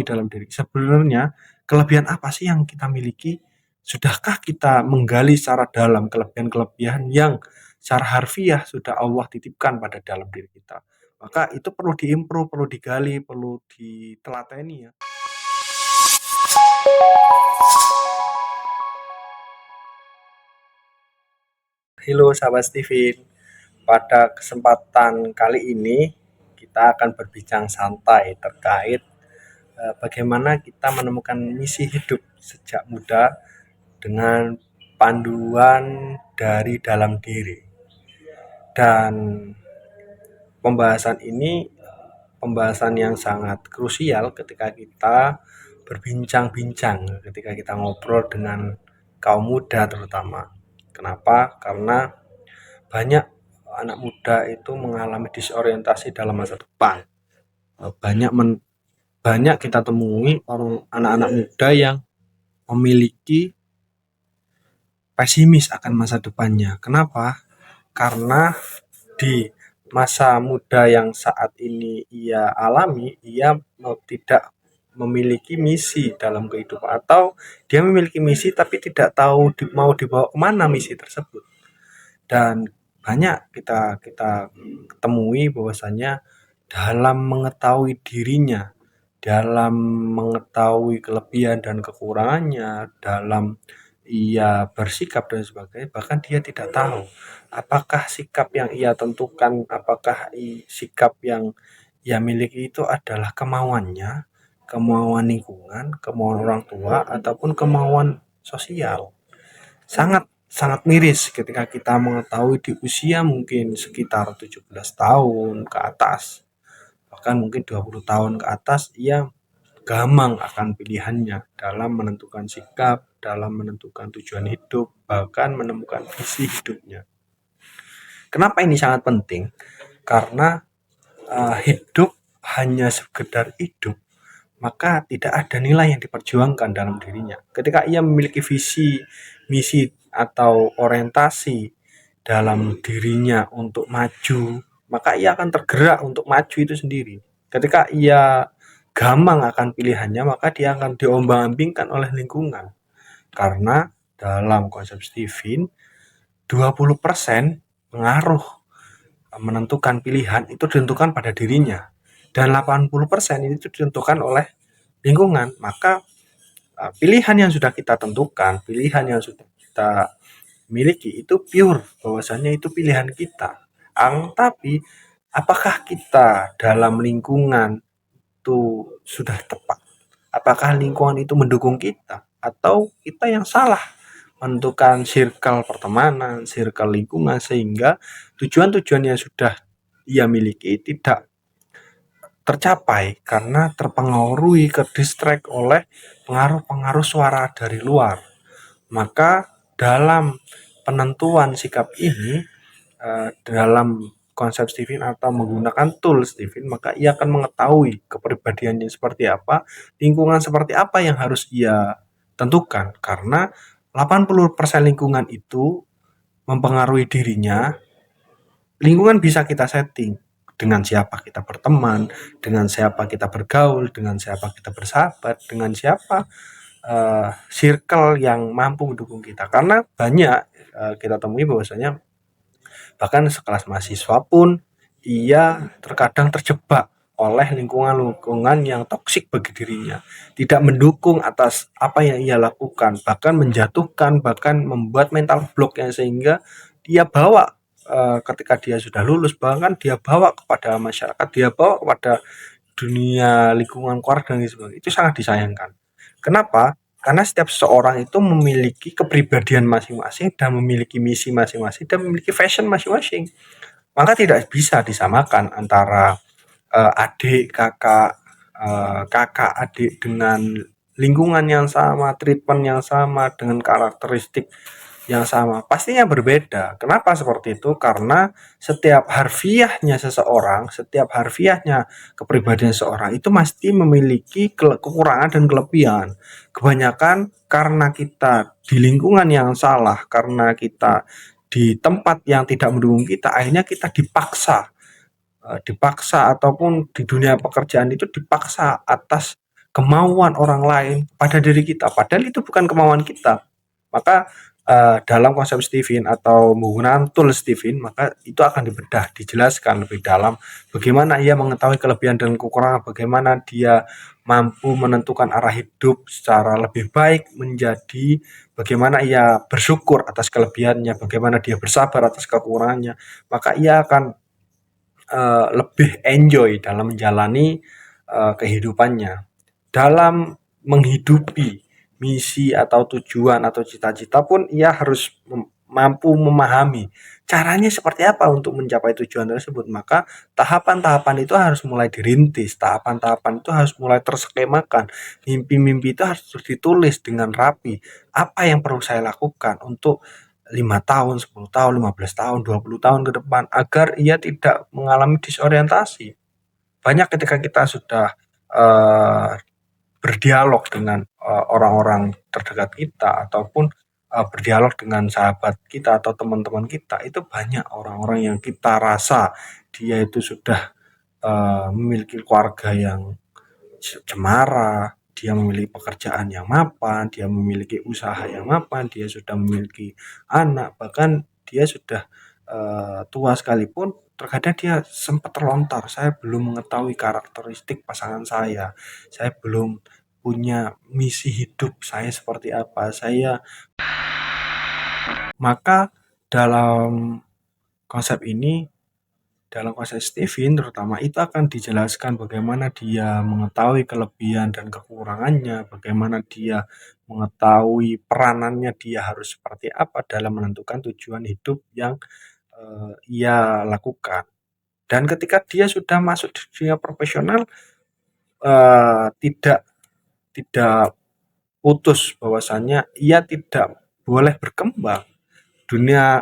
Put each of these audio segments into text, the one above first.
dalam diri. Sebenarnya kelebihan apa sih yang kita miliki? Sudahkah kita menggali secara dalam kelebihan-kelebihan yang secara harfiah sudah Allah titipkan pada dalam diri kita? Maka itu perlu diimprove, perlu digali, perlu ditelateni ya. Halo sahabat Steven, pada kesempatan kali ini kita akan berbincang santai terkait bagaimana kita menemukan misi hidup sejak muda dengan panduan dari dalam diri. Dan pembahasan ini pembahasan yang sangat krusial ketika kita berbincang-bincang, ketika kita ngobrol dengan kaum muda terutama. Kenapa? Karena banyak anak muda itu mengalami disorientasi dalam masa depan. Banyak kita temui orang anak-anak muda yang memiliki pesimis akan masa depannya. Kenapa? Karena di masa muda yang saat ini ia alami, ia tidak memiliki misi dalam kehidupan, atau dia memiliki misi tapi tidak tahu mau dibawa kemana misi tersebut. Dan banyak kita kita temui bahwasanya dalam mengetahui dirinya, dalam mengetahui kelebihan dan kekurangannya, dalam ia bersikap dan sebagainya, bahkan dia tidak tahu apakah sikap yang ia tentukan, apakah sikap yang ia miliki itu adalah kemauannya, kemauan lingkungan, kemauan orang tua, ataupun kemauan sosial. Sangat sangat miris ketika kita mengetahui di usia mungkin sekitar 17 tahun ke atas, bahkan mungkin 20 tahun ke atas, ia gamang akan pilihannya dalam menentukan sikap, dalam menentukan tujuan hidup, bahkan menemukan visi hidupnya. Kenapa ini sangat penting? Karena hidup hanya sekedar hidup, maka tidak ada nilai yang diperjuangkan dalam dirinya. Ketika ia memiliki visi, misi, atau orientasi dalam dirinya untuk maju, maka ia akan tergerak untuk maju itu sendiri. Ketika ia gamang akan pilihannya, maka dia akan diombang-ambingkan oleh lingkungan. Karena dalam konsep Steven, 20% pengaruh menentukan pilihan itu ditentukan pada dirinya, dan 80% itu ditentukan oleh lingkungan. Maka pilihan yang sudah kita tentukan, pilihan yang sudah kita miliki itu pure, bahwasanya itu pilihan kita. Tapi apakah kita dalam lingkungan itu sudah tepat? Apakah lingkungan itu mendukung kita, atau kita yang salah menentukan circle pertemanan, circle lingkungan, sehingga tujuan-tujuan yang sudah ia miliki tidak tercapai karena terpengaruhi, ke distract oleh pengaruh-pengaruh suara dari luar. Maka dalam penentuan sikap ini, dalam konsep Steven atau menggunakan tool Steven, maka ia akan mengetahui kepribadiannya seperti apa, lingkungan seperti apa yang harus ia tentukan. Karena 80% lingkungan itu mempengaruhi dirinya. Lingkungan bisa kita setting dengan siapa kita berteman, dengan siapa kita bergaul, dengan siapa kita bersahabat, dengan siapa circle yang mampu mendukung kita. Karena banyak kita temui bahwasanya bahkan sekelas mahasiswa pun ia terkadang terjebak oleh lingkungan-lingkungan yang toksik bagi dirinya, tidak mendukung atas apa yang ia lakukan, bahkan menjatuhkan, bahkan membuat mental block yang sehingga dia bawa ketika dia sudah lulus, bahkan dia bawa kepada masyarakat, dia bawa kepada dunia lingkungan keluarga dan sebagainya. Itu sangat disayangkan. Kenapa? Karena setiap seseorang itu memiliki kepribadian masing-masing dan memiliki misi masing-masing dan memiliki fashion masing-masing. Maka tidak bisa disamakan antara adik, kakak, kakak, adik dengan lingkungan yang sama, treatment yang sama, dengan karakteristik yang sama. Pastinya berbeda. Kenapa seperti itu? Karena setiap harfiahnya seseorang, setiap harfiahnya kepribadian seseorang itu pasti memiliki kekurangan dan kelebihan. Kebanyakan karena kita di lingkungan yang salah, karena kita di tempat yang tidak mendukung kita, akhirnya kita dipaksa ataupun di dunia pekerjaan itu dipaksa atas kemauan orang lain pada diri kita, padahal itu bukan kemauan kita. Maka dalam konsep Steven atau menggunakan tool Steven, maka itu akan dibedah, dijelaskan lebih dalam bagaimana ia mengetahui kelebihan dan kekurangan, bagaimana dia mampu menentukan arah hidup secara lebih baik, menjadi bagaimana ia bersyukur atas kelebihannya, bagaimana dia bersabar atas kekurangannya, maka ia akan lebih enjoy dalam menjalani kehidupannya. Dalam menghidupi misi atau tujuan atau cita-cita pun ia harus mampu memahami caranya seperti apa untuk mencapai tujuan tersebut. Maka tahapan-tahapan itu harus mulai dirintis, tahapan-tahapan itu harus mulai terskemakan, mimpi-mimpi itu harus ditulis dengan rapi. Apa yang perlu saya lakukan untuk 5 tahun, 10 tahun, 15 tahun, 20 tahun ke depan agar ia tidak mengalami disorientasi. Banyak ketika kita sudah uh, berdialog dengan orang-orang terdekat kita ataupun berdialog dengan sahabat kita atau teman-teman kita, itu banyak orang-orang yang kita rasa dia itu sudah memiliki keluarga yang cemara, dia memiliki pekerjaan yang mapan, dia memiliki usaha yang mapan, dia sudah memiliki anak, bahkan dia sudah tua sekalipun, terkadang dia sempat terlontar, saya belum mengetahui karakteristik pasangan saya belum punya misi hidup saya seperti apa, saya maka dalam konsep ini dalam konsep Steven terutama itu akan dijelaskan bagaimana dia mengetahui kelebihan dan kekurangannya, bagaimana dia mengetahui peranannya dia harus seperti apa dalam menentukan tujuan hidup yang ia lakukan. Dan ketika dia sudah masuk di dunia profesional, tidak tidak putus bahwasannya ia tidak boleh berkembang. Dunia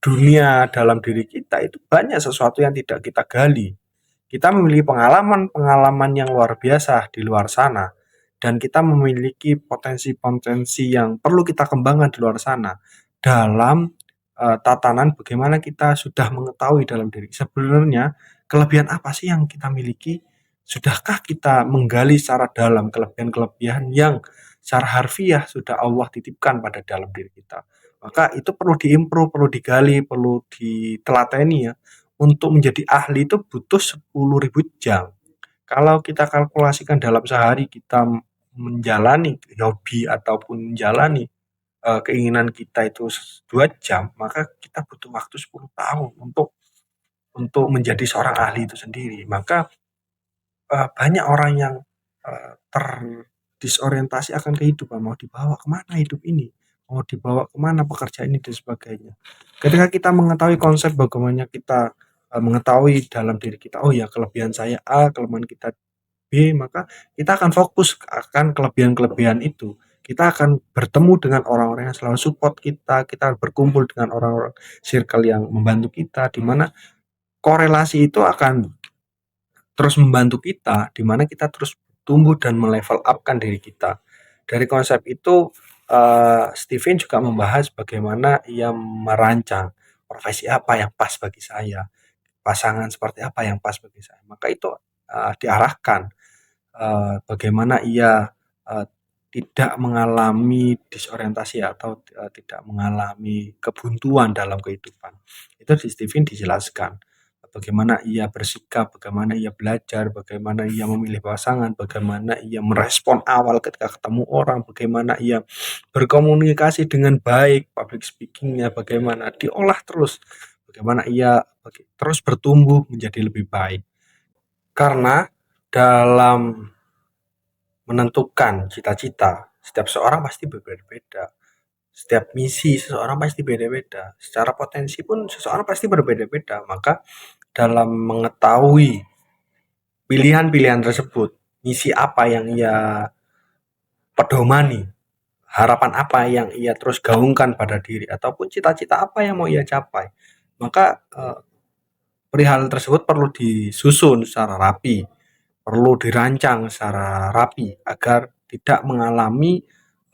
dunia dalam diri kita itu banyak sesuatu yang tidak kita gali. Kita memiliki pengalaman-pengalaman yang luar biasa di luar sana dan kita memiliki potensi-potensi yang perlu kita kembangkan di luar sana dalam tatanan bagaimana kita sudah mengetahui dalam diri. Sebenarnya kelebihan apa sih yang kita miliki? Sudahkah kita menggali secara dalam kelebihan-kelebihan yang secara harfiah sudah Allah titipkan pada dalam diri kita? Maka itu perlu diimprove, perlu digali, perlu ditelateni ya. Untuk menjadi ahli itu butuh 10.000 jam. Kalau kita kalkulasikan dalam sehari kita menjalani hobi ataupun menjalani keinginan kita itu 2 jam, maka kita butuh waktu 10 tahun untuk menjadi seorang ahli itu sendiri. Maka banyak orang yang terdisorientasi akan kehidupan, mau dibawa kemana hidup ini, mau dibawa kemana pekerjaan ini dan sebagainya. Ketika kita mengetahui konsep bagaimana kita mengetahui dalam diri kita, oh ya kelebihan saya A, kelemahan kita B, maka kita akan fokus akan kelebihan-kelebihan itu. Kita akan bertemu dengan orang-orang yang selalu support kita, kita berkumpul dengan orang-orang circle yang membantu kita, di mana korelasi itu akan terus membantu kita, di mana kita terus tumbuh dan melevel up-kan diri kita. Dari konsep itu, Steven juga membahas bagaimana ia merancang profesi apa yang pas bagi saya, pasangan seperti apa yang pas bagi saya. Maka itu diarahkan bagaimana ia tidak mengalami disorientasi atau tidak mengalami kebuntuan dalam kehidupan. Itu di Steven dijelaskan bagaimana ia bersikap, bagaimana ia belajar, bagaimana ia memilih pasangan, bagaimana ia merespon awal ketika ketemu orang, bagaimana ia berkomunikasi dengan baik, public speaking-nya bagaimana diolah terus, bagaimana ia terus bertumbuh menjadi lebih baik. Karena dalam menentukan cita-cita, setiap seorang pasti berbeda-beda. Setiap misi seseorang pasti beda-beda. Secara potensi pun seseorang pasti berbeda-beda. Maka dalam mengetahui pilihan-pilihan tersebut, misi apa yang ia pedomani, harapan apa yang ia terus gaungkan pada diri, ataupun cita-cita apa yang mau ia capai, maka perihal tersebut perlu disusun secara rapi, perlu dirancang secara rapi agar tidak mengalami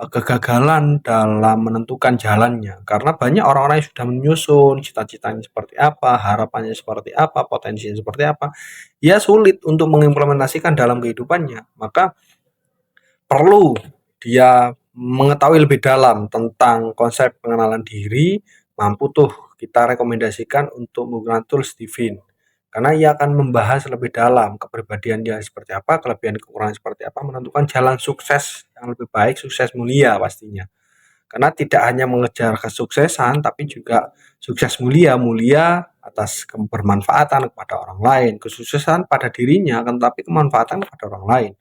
kegagalan dalam menentukan jalannya. Karena banyak orang-orang yang sudah menyusun cita-citanya seperti apa, harapannya seperti apa, potensinya seperti apa, ya sulit untuk mengimplementasikan dalam kehidupannya. Maka perlu dia mengetahui lebih dalam tentang konsep pengenalan diri, mampu tuh kita rekomendasikan untuk menggunakan tools Divin. Karena ia akan membahas lebih dalam kepribadian dia seperti apa, kelebihan kekurangan seperti apa, menentukan jalan sukses yang lebih baik, sukses mulia pastinya. Karena tidak hanya mengejar kesuksesan, tapi juga sukses mulia, mulia atas kebermanfaatan kepada orang lain, kesuksesan pada dirinya, akan tetapi kemanfaatan kepada orang lain.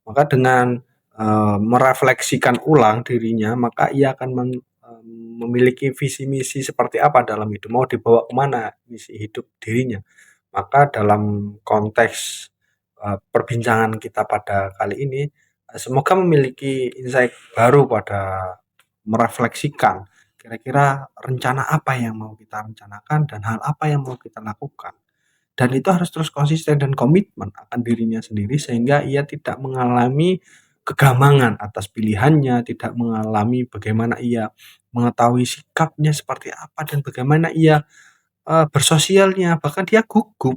Maka dengan merefleksikan ulang dirinya, maka ia akan memiliki visi misi seperti apa dalam hidup, mau dibawa kemana misi hidup dirinya. Maka dalam konteks perbincangan kita pada kali ini, semoga memiliki insight baru pada merefleksikan kira-kira rencana apa yang mau kita rencanakan dan hal apa yang mau kita lakukan. Dan itu harus terus konsisten dan komitmen akan dirinya sendiri sehingga ia tidak mengalami kegamangan atas pilihannya, tidak mengalami bagaimana ia mengetahui sikapnya seperti apa dan bagaimana ia bersosialnya, bahkan dia gugup,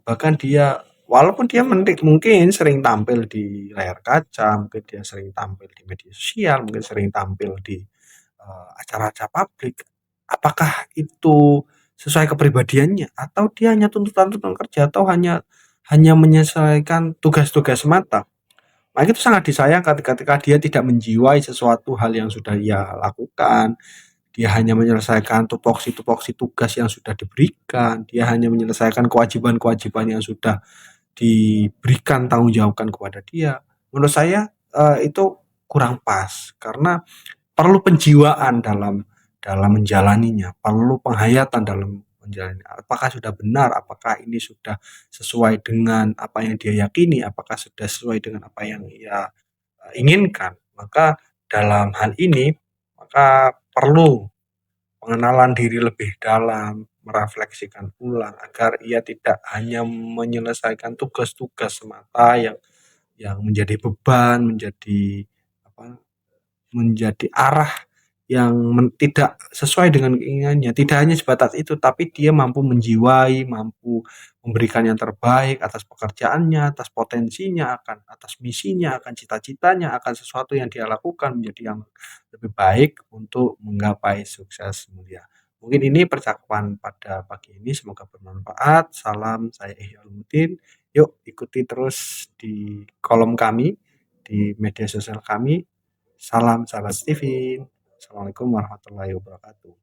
bahkan dia walaupun dia mungkin sering tampil di layar kaca, mungkin dia sering tampil di media sosial, mungkin sering tampil di acara-acara publik, apakah itu sesuai kepribadiannya atau dia hanya tuntutan-tuntutan kerja atau hanya hanya menyelesaikan tugas-tugas semata. Nah, itu sangat disayangkan ketika dia tidak menjiwai sesuatu hal yang sudah ia lakukan, dia hanya menyelesaikan tupoksi-tupoksi tugas yang sudah diberikan, dia hanya menyelesaikan kewajiban-kewajiban yang sudah diberikan tanggung jawabkan kepada dia. Menurut saya, itu kurang pas karena perlu penjiwaan dalam dalam menjalaninya, perlu penghayatan dalam menjalani. Apakah sudah benar, apakah ini sudah sesuai dengan apa yang dia yakini, apakah sudah sesuai dengan apa yang ia inginkan. Maka dalam hal ini, maka perlu pengenalan diri lebih dalam, merefleksikan ulang agar ia tidak hanya menyelesaikan tugas-tugas semata yang menjadi beban, menjadi apa, menjadi arah yang tidak sesuai dengan keinginannya. Tidak hanya sebatas itu, tapi dia mampu menjiwai, mampu memberikan yang terbaik atas pekerjaannya, atas potensinya, akan atas misinya, akan cita-citanya, akan sesuatu yang dia lakukan menjadi yang lebih baik untuk menggapai sukses mulia. Mungkin ini percakapan pada pagi ini, semoga bermanfaat. Salam, saya Ihya Ulumuddin. Yuk ikuti terus di kolom kami, di media sosial kami. Salam sahabat Steven. Assalamualaikum warahmatullahi wabarakatuh.